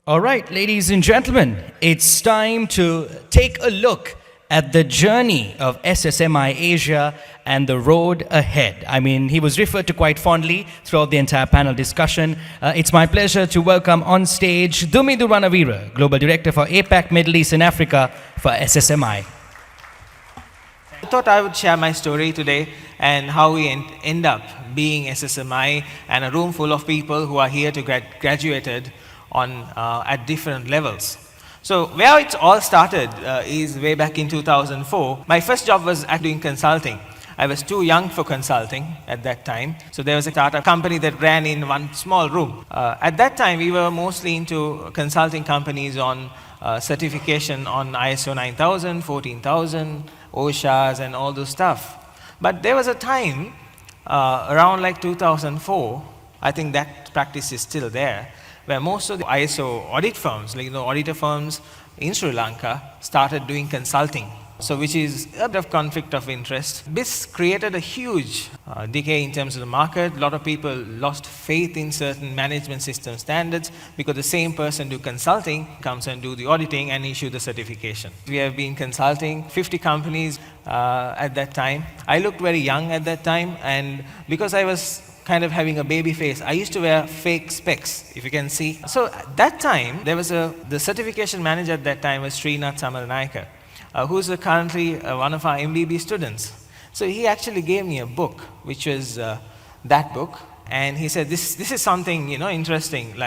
All right, ladies and gentlemen, it's time to take a look at the journey of SSMI Asia and the road ahead. I mean, he was referred to quite fondly throughout the entire panel discussion. It's my pleasure to welcome on stage Dumidu Ranaweera, Global Director for APAC, Middle East and Africa for SSMI. I thought I would share my story today and how we end up being SSMI and a room full of people who are here to graduated at different levels. So where it all started is way back in 2004. My first job was doing consulting. I was too young for consulting at that time. So there was a startup company that ran in one small room. At that time, we were mostly into consulting companies on certification on ISO 9000, 14000, OSHAs and all those stuff. But there was a time around like 2004, I think that practice is still there, where most of the ISO audit firms, like auditor firms in Sri Lanka, started doing consulting. So which is a bit of conflict of interest. This created a huge decay in terms of the market. A lot of people lost faith in certain management system standards because the same person do consulting comes and do the auditing and issue the certification. We have been consulting 50 companies at that time. I looked very young at that time, and because I was kind of having a baby face, I used to wear fake specs, if you can see. So at that time, there was the certification manager at that time was Srinath Samaranaika, who's currently one of our MBB students. So he actually gave me a book, which was that book, and he said, this is something interesting,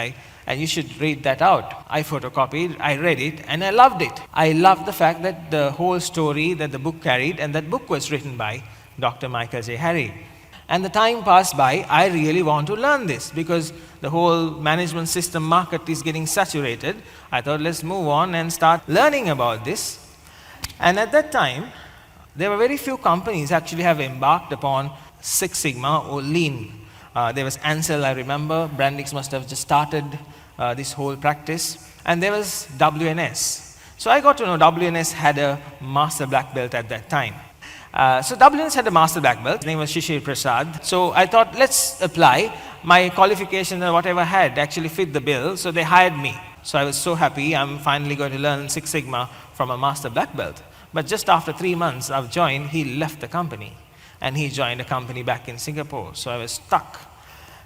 and you should read that out. I photocopied, I read it, and I loved it. I loved the fact that the whole story that the book carried, and that book was written by Dr. Michael J. Harry. And the time passed by, I really want to learn this because the whole management system market is getting saturated. I thought, let's move on and start learning about this. And at that time, there were very few companies actually have embarked upon Six Sigma or Lean. There was Ansel, I remember. Brandix must have just started this whole practice. And there was WNS. So I got to know WNS had a master black belt at that time. So WNS had a master black belt. His name was Shishir Prasad. So I thought, let's apply. My qualification and whatever I had actually fit the bill, so they hired me. So I was so happy, I'm finally going to learn Six Sigma from a master black belt. But just after 3 months I've joined, he left the company. And he joined a company back in Singapore. So I was stuck.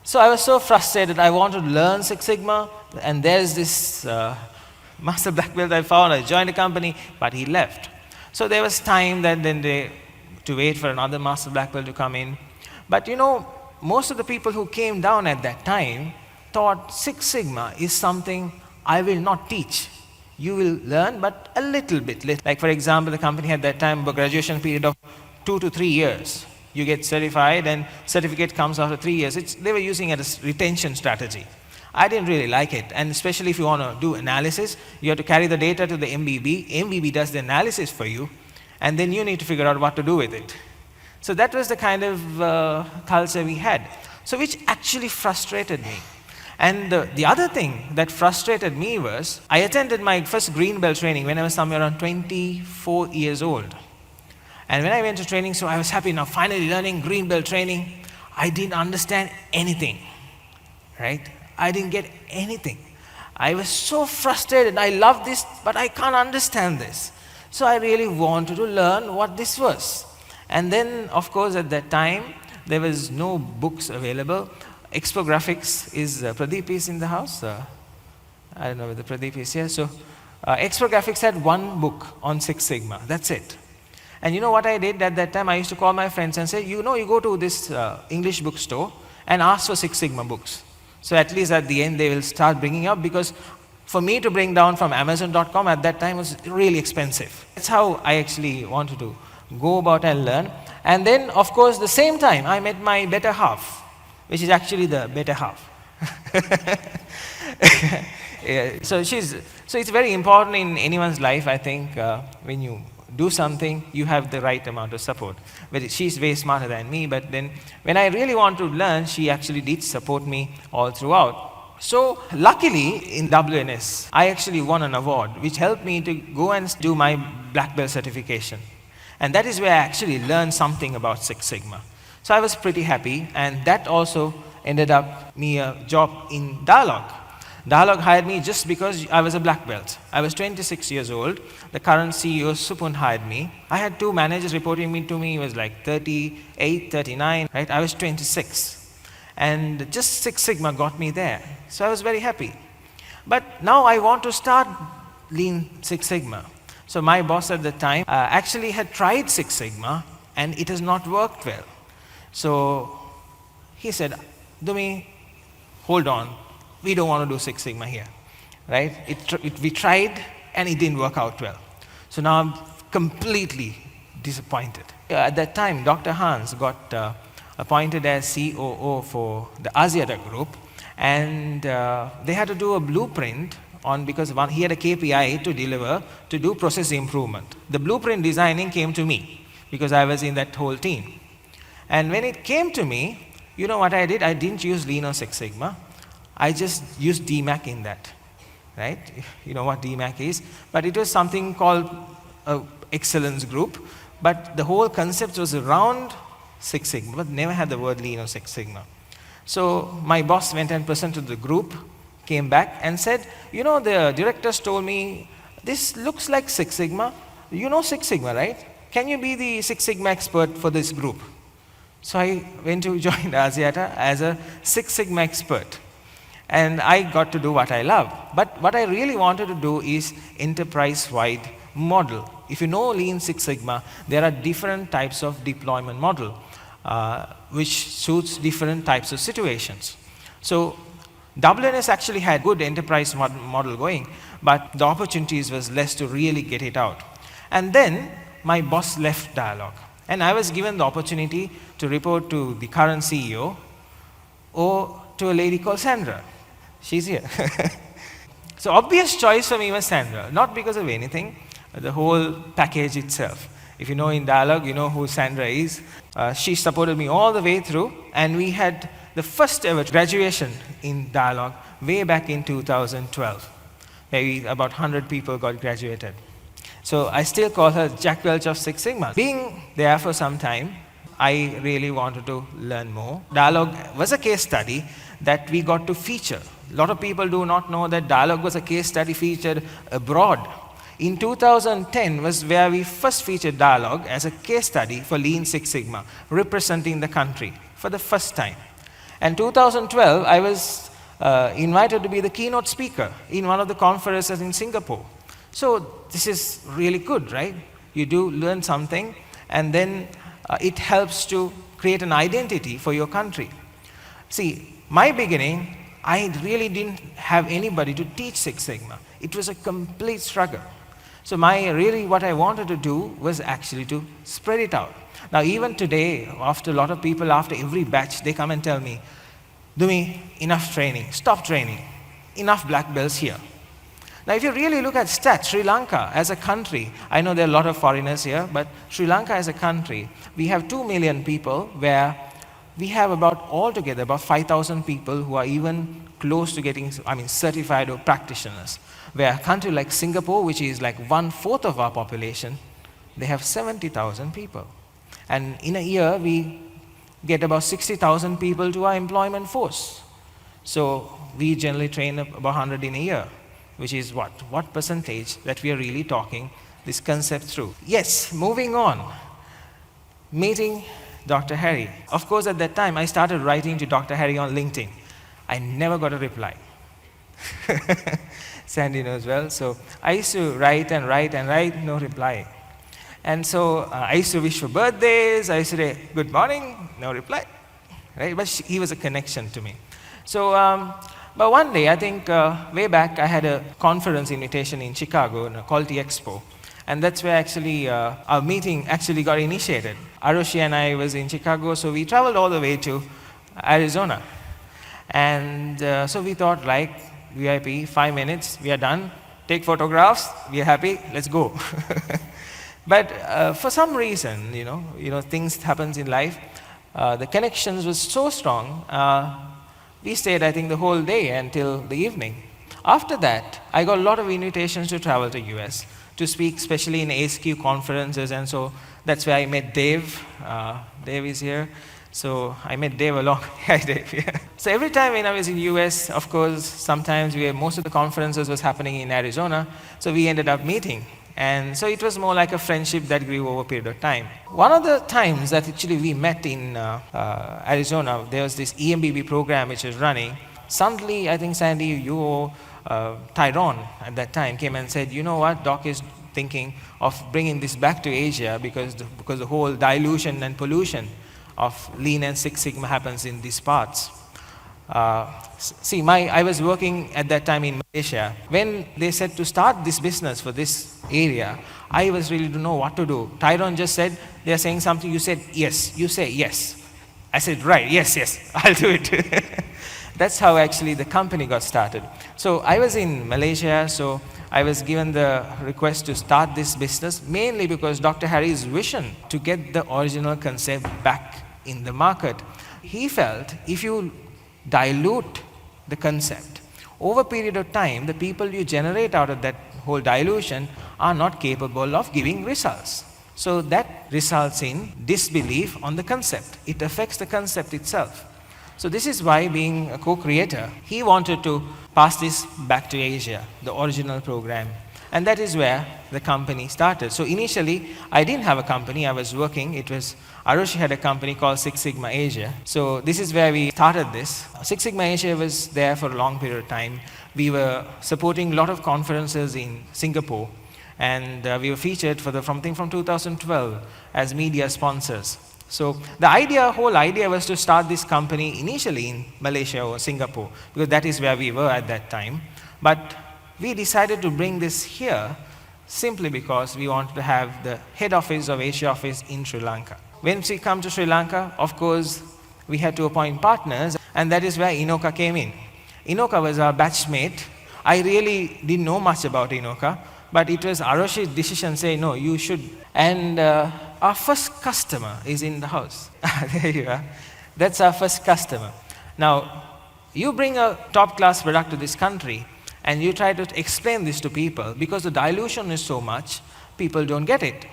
So I was so frustrated. I wanted to learn Six Sigma, and there's this master black belt I found. I joined a company, but he left. So there was time that to wait for another master black belt to come in. But most of the people who came down at that time thought Six Sigma is something I will not teach. You will learn, but a little bit. Like for example, the company had that time a graduation period of 2 to 3 years. You get certified and certificate comes after 3 years. They were using it as retention strategy. I didn't really like it, and especially if you want to do analysis, you have to carry the data to the MBB. MBB does the analysis for you, and then you need to figure out what to do with it. So that was the kind of culture we had, so which actually frustrated me. And the other thing that frustrated me was, I attended my first green belt training when I was somewhere around 24 years old. And when I went to training, so I was happy now, finally learning green belt training. I didn't understand anything, right? I didn't get anything. I was so frustrated. I love this, but I can't understand this. So I really wanted to learn what this was. And then, of course, at that time, there was no books available. Expographics is, Pradeep is in the house. I don't know whether Pradeep is here. So Expographics had one book on Six Sigma. That's it. And you know what I did at that time? I used to call my friends and say, you go to this English bookstore and ask for Six Sigma books. So at least at the end, they will start bringing up, because for me to bring down from Amazon.com at that time was really expensive. That's how I actually wanted to go about and learn. And then, of course, the same time, I met my better half, which is actually the better half. Yeah, so it's very important in anyone's life, I think, when you do something, you have the right amount of support. But she's way smarter than me, but then when I really want to learn, she actually did support me all throughout. So luckily in WNS, I actually won an award, which helped me to go and do my black belt certification. And that is where I actually learned something about Six Sigma. So I was pretty happy, and that also ended up me a job in Dialogue. Dialogue hired me just because I was a black belt. I was 26 years old. The current CEO, Supun, hired me. I had two managers reporting to me. It was like 38, 39, right? I was 26. And just Six Sigma got me there. So I was very happy. But now I want to start Lean Six Sigma. So my boss at the time actually had tried Six Sigma, and it has not worked well. So he said, Dumi, hold on. We don't want to do Six Sigma here, right? We tried, and it didn't work out well. So now I'm completely disappointed. At that time, Dr. Hans got appointed as COO for the Asiata group, and they had to do a blueprint because he had a KPI to deliver to do process improvement. The blueprint designing came to me because I was in that whole team. And when it came to me, you know what I did? I didn't use Lean or Six Sigma. I just used DMAC in that, right? You know what DMAC is. But it was something called excellence group. But the whole concept was around Six Sigma, but never had the word Lean or Six Sigma. So my boss went and presented to the group, came back and said, you know, the directors told me, this looks like Six Sigma. You know Six Sigma, right? Can you be the Six Sigma expert for this group? So I went to join Asiata as a Six Sigma expert. And I got to do what I love. But what I really wanted to do is enterprise-wide model. If you know Lean Six Sigma, there are different types of deployment model, which suits different types of situations. So WNS actually had good enterprise model going, but the opportunities was less to really get it out. And then my boss left Dialogue. And I was given the opportunity to report to the current CEO or to a lady called Sandra. She's here. So obvious choice for me was Sandra, not because of anything, the whole package itself. If you know in Dialogue, you know who Sandra is. She supported me all the way through, and we had the first ever graduation in Dialogue way back in 2012. Maybe about 100 people got graduated. So I still call her Jack Welch of Six Sigma. Being there for some time, I really wanted to learn more. Dialogue was a case study that we got to feature. A lot of people do not know that Dialogue was a case study featured abroad. In 2010 was where we first featured Dialogue as a case study for Lean Six Sigma, representing the country for the first time. And 2012, I was invited to be the keynote speaker in one of the conferences in Singapore. So this is really good, right? You do learn something, and then it helps to create an identity for your country. See, my beginning, I really didn't have anybody to teach Six Sigma. It was a complete struggle. So what I wanted to do was actually to spread it out. Now even today, after a lot of people, after every batch, they come and tell me, Dumi, enough training, stop training, enough black belts here. Now if you really look at stats, Sri Lanka as a country, I know there are a lot of foreigners here, but Sri Lanka as a country, we have 2 million people where we have altogether about 5,000 people who are even close to getting, certified or practitioners. Where a country like Singapore, which is like 1/4 of our population, they have 70,000 people. And in a year, we get about 60,000 people to our employment force. So we generally train about 100 in a year, which is what? What percentage that we are really talking this concept through? Yes, moving on. Meeting Dr. Harry. Of course, at that time, I started writing to Dr. Harry on LinkedIn. I never got a reply. Sandy knows well. So I used to write and write and write, no reply. And so I used to wish for birthdays. I used to say, good morning, no reply. Right? But he was a connection to me. So, but one day, I think way back, I had a conference invitation in Chicago, a Quality Expo. And that's where actually our meeting actually got initiated. Arushi and I was in Chicago, so we traveled all the way to Arizona. And so we thought, like, VIP, 5 minutes, we are done. Take photographs, we are happy, let's go. But for some reason, you know, things happens in life. The connections was so strong. We stayed, I think, the whole day until the evening. After that, I got a lot of invitations to travel to US to speak, especially in ASQ conferences, and so that's where I met Dave. Dave is here. So I met Dave along. Hi, Dave. Yeah. So every time when I was in US, of course, sometimes most of the conferences was happening in Arizona, so we ended up meeting. And so it was more like a friendship that grew over a period of time. One of the times that actually we met in Arizona, there was this EMBB program which was running. Suddenly, I think Sandy, you or Tyrone at that time came and said, you know what, Doc is thinking of bringing this back to Asia because the whole dilution and pollution of Lean and Six Sigma happens in these parts. I was working at that time in Malaysia. When they said to start this business for this area, I was really to know what to do. Tyrone just said, they are saying something, you said yes, you say yes. I said, right, yes, I'll do it. That's how actually the company got started. So I was in Malaysia, so I was given the request to start this business, mainly because Dr. Harry's vision to get the original concept back in the market. He felt if you dilute the concept, over a period of time, the people you generate out of that whole dilution are not capable of giving results. So that results in disbelief on the concept. It affects the concept itself. So this is why, being a co-creator, he wanted to pass this back to Asia, the original program. And that is where the company started. So initially, I didn't have a company, I was working. Arushi had a company called Six Sigma Asia. So this is where we started this. Six Sigma Asia was there for a long period of time. We were supporting a lot of conferences in Singapore. And we were featured from 2012 as media sponsors. So the whole idea was to start this company initially in Malaysia or Singapore, because that is where we were at that time. But we decided to bring this here simply because we wanted to have the head office of Asia office in Sri Lanka. When we come to Sri Lanka, of course, we had to appoint partners, and that is where Inoka came in. Inoka was our batchmate. I really didn't know much about Inoka, but it was Aroshi's decision saying, no, you should. And our first customer is in the house. There you are. That's our first customer. Now, you bring a top-class product to this country, and you try to explain this to people, because the dilution is so much, people don't get it.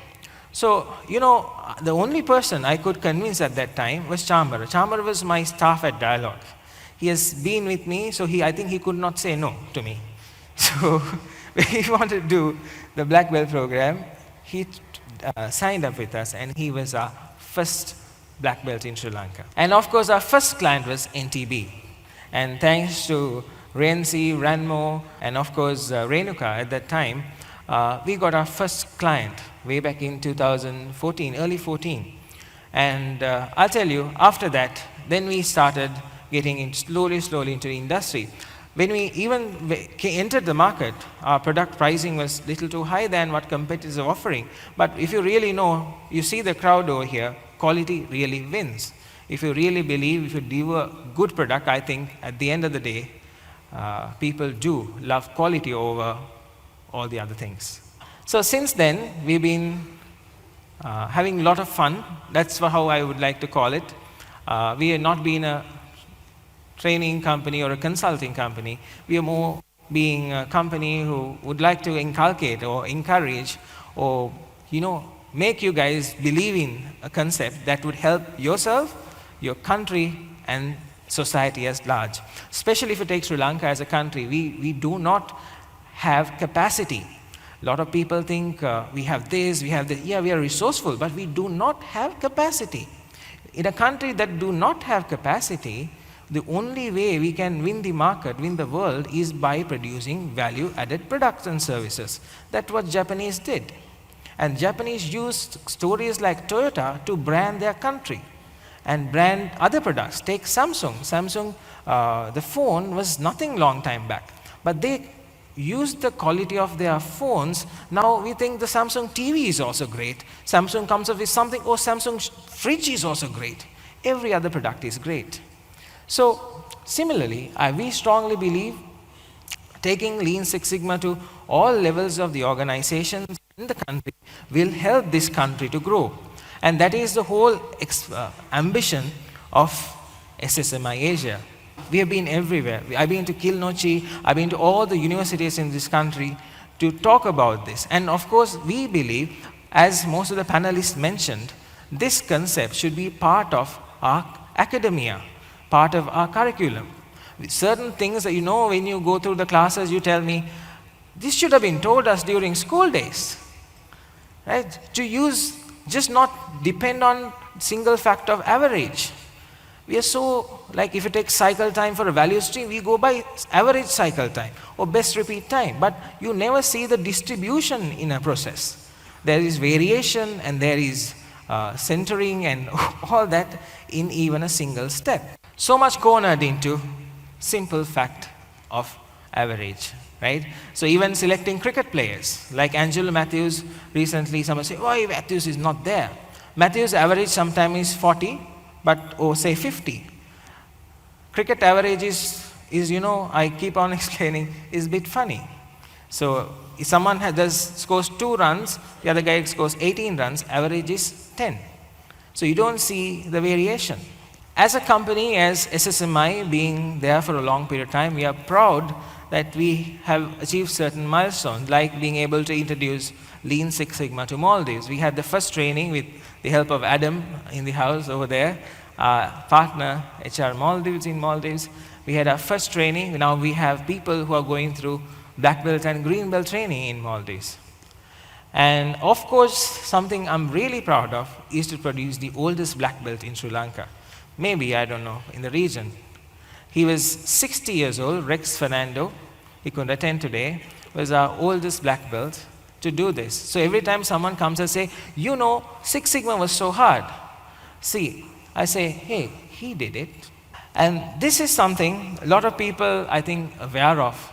So, the only person I could convince at that time was Chambar. Chambar was my staff at Dialogue. He has been with me, so I think he could not say no to me. So, when he wanted to do the Black Belt program, he signed up with us, and he was our first Black Belt in Sri Lanka. And of course, our first client was NTB. And thanks to Renzi, Ranmo, and of course Renuka at that time, we got our first client way back in 2014, early 14. And I'll tell you, after that, then we started getting in slowly into the industry. When we even entered the market, our product pricing was little too high than what competitors are offering. But if you really know, you see the crowd over here, quality really wins. If you really believe, if you deliver good product, I think at the end of the day, people do love quality over all the other things. So since then, we've been having a lot of fun. That's how I would like to call it. We have not been a training company or a consulting company. We are more being a company who would like to inculcate or encourage or, make you guys believe in a concept that would help yourself, your country, and society as large. Especially if you take Sri Lanka as a country, we do not have capacity. A lot of people think we have this, we have this. Yeah, we are resourceful, but we do not have capacity. In a country that do not have capacity, the only way we can win the market, win the world, is by producing value-added products and services. That's what Japanese did. And Japanese used stories like Toyota to brand their country and brand other products. Take Samsung. Samsung, the phone was nothing long time back, but they used the quality of their phones. Now we think the Samsung TV is also great. Samsung comes up with something, oh, Samsung fridge is also great. Every other product is great. So similarly, we strongly believe taking Lean Six Sigma to all levels of the organizations in the country will help this country to grow. And that is the whole ambition of SSMI Asia. We have been everywhere. I've been to Kilnochi, I've been to all the universities in this country to talk about this. And of course, we believe, as most of the panelists mentioned, this concept should be part of our academia, part of our curriculum. Certain things that when you go through the classes, you tell me, this should have been told us during school days. Right? To use, just not depend on single factor of average. We are so, like if you take cycle time for a value stream, we go by average cycle time or best repeat time, but you never see the distribution in a process. There is variation and there is centering and all that in even a single step. So much cornered into simple fact of average, right? So even selecting cricket players, like Angelo Matthews, recently someone said, why Matthews is not there? Matthews' average sometimes is 40, but say 50. Cricket average is I keep on explaining, is a bit funny. So if someone scores 2 runs, the other guy scores 18 runs, average is 10. So you don't see the variation. As a company, as SSMI, being there for a long period of time, we are proud that we have achieved certain milestones, like being able to introduce Lean Six Sigma to Maldives. We had the first training with the help of Adam in the house over there, our partner, HR Maldives in Maldives. We had our first training. Now we have people who are going through black belt and green belt training in Maldives. And of course, something I'm really proud of is to produce the oldest black belt in Sri Lanka. Maybe, I don't know, in the region. He was 60 years old, Rex Fernando. He couldn't attend today. Was our oldest black belt to do this. So every time someone comes and say, Six Sigma was so hard. See, I say, hey, he did it. And this is something a lot of people, I think, aware of.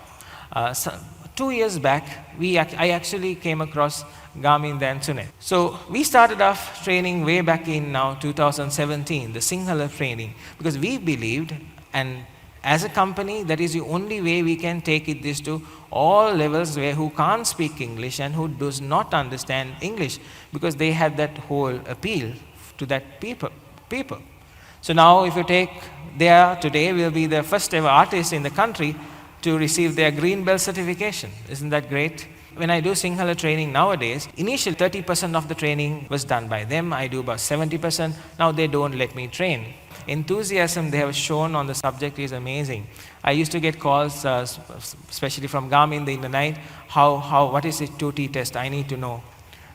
2 years back, I actually came across Garmin and Sunet. So we started off training way back in now 2017, the Sinhala training, because we believed, and as a company, that is the only way we can take this to all levels who can't speak English and who does not understand English, because they had that whole appeal to that people. So now if you take there today, will be the first ever artist in the country to receive their green belt certification. Isn't that great? When I do Sinhala training nowadays, initially 30% of the training was done by them. I do about 70%. Now they don't let me train. Enthusiasm they have shown on the subject is amazing. I used to get calls, especially from Garmin in the night, what is it 2T test? I need to know.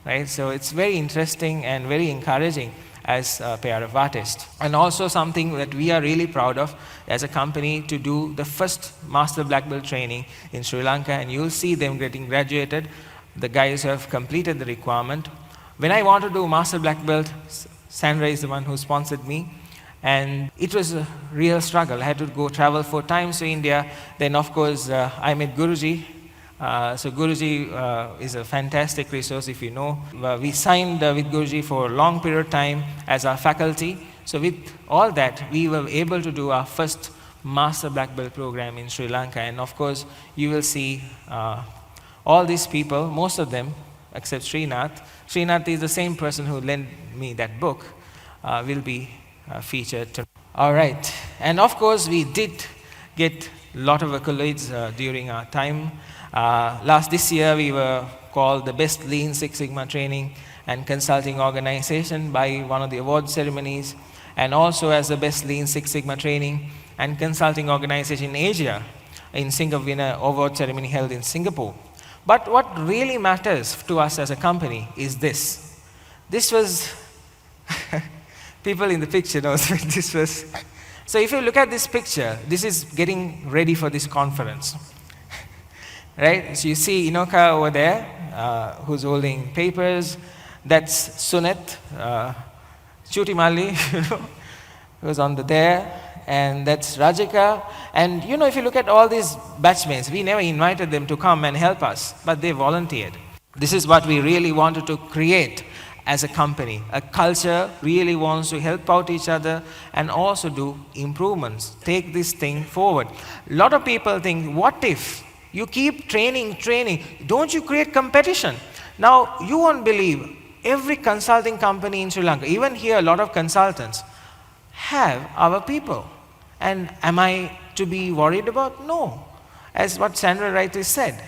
Right? So it's very interesting and very encouraging as a pair of artists. And also something that we are really proud of as a company, to do the first Master Black Belt training in Sri Lanka, and you'll see them getting graduated, the guys who have completed the requirement. When I want to do Master Black Belt, Sandra is the one who sponsored me, and it was a real struggle. I had to go travel 4 times to India. Then of course I met Guruji. So Guruji is a fantastic resource, if you know. We signed with Guruji for a long period of time as our faculty. So with all that, we were able to do our first Master Black Belt program in Sri Lanka. And of course, you will see all these people, most of them, except Srinath. Srinath is the same person who lent me that book, will be featured. All right. And of course, we did get a lot of accolades during our time. This year, we were called the best Lean Six Sigma training and consulting organization by one of the award ceremonies, and also as the best Lean Six Sigma training and consulting organization in Asia, in Singapore, in an award ceremony held in Singapore. But what really matters to us as a company is this. This was, people in the picture know this was. So if you look at this picture, this is getting ready for this conference. Right? So you see Inoka over there, who's holding papers. That's Sunet, Chutimali, who's on there. And that's Rajika. And if you look at all these batchmates, we never invited them to come and help us, but they volunteered. This is what we really wanted to create as a company. A culture really wants to help out each other and also do improvements, take this thing forward. A lot of people think, what if you keep training, don't you create competition? Now, you won't believe, every consulting company in Sri Lanka, even here a lot of consultants, have our people. And am I to be worried about? No. As what Sandra rightly said,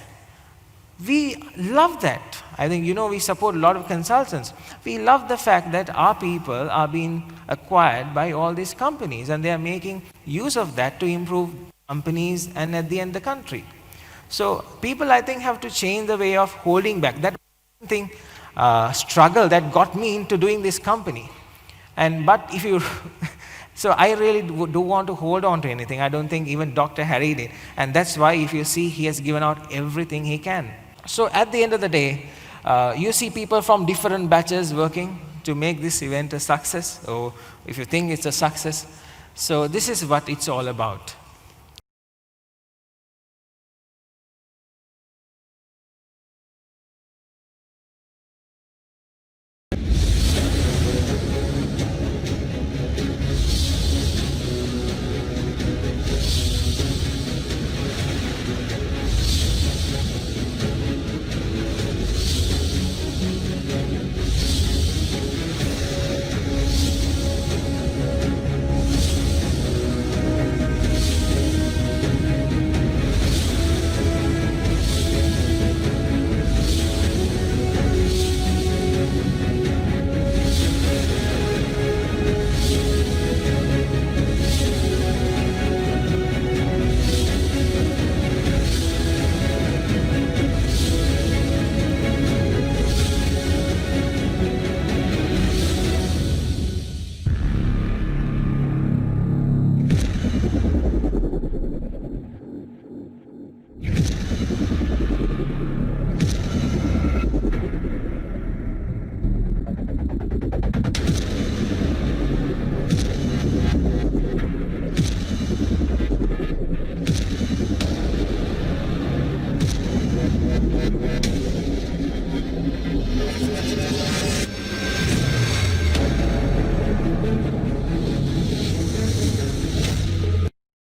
We love that. I think, we support a lot of consultants. We love the fact that our people are being acquired by all these companies, and they are making use of that to improve companies and at the end the country. So people, I think, have to change the way of holding back. That thing, struggle that got me into doing this company. But if you, so I really do want to hold on to anything. I don't think even Dr. Harry did. And that's why, if you see, he has given out everything he can. So at the end of the day, you see people from different batches working to make this event a success, or if you think it's a success. So this is what it's all about.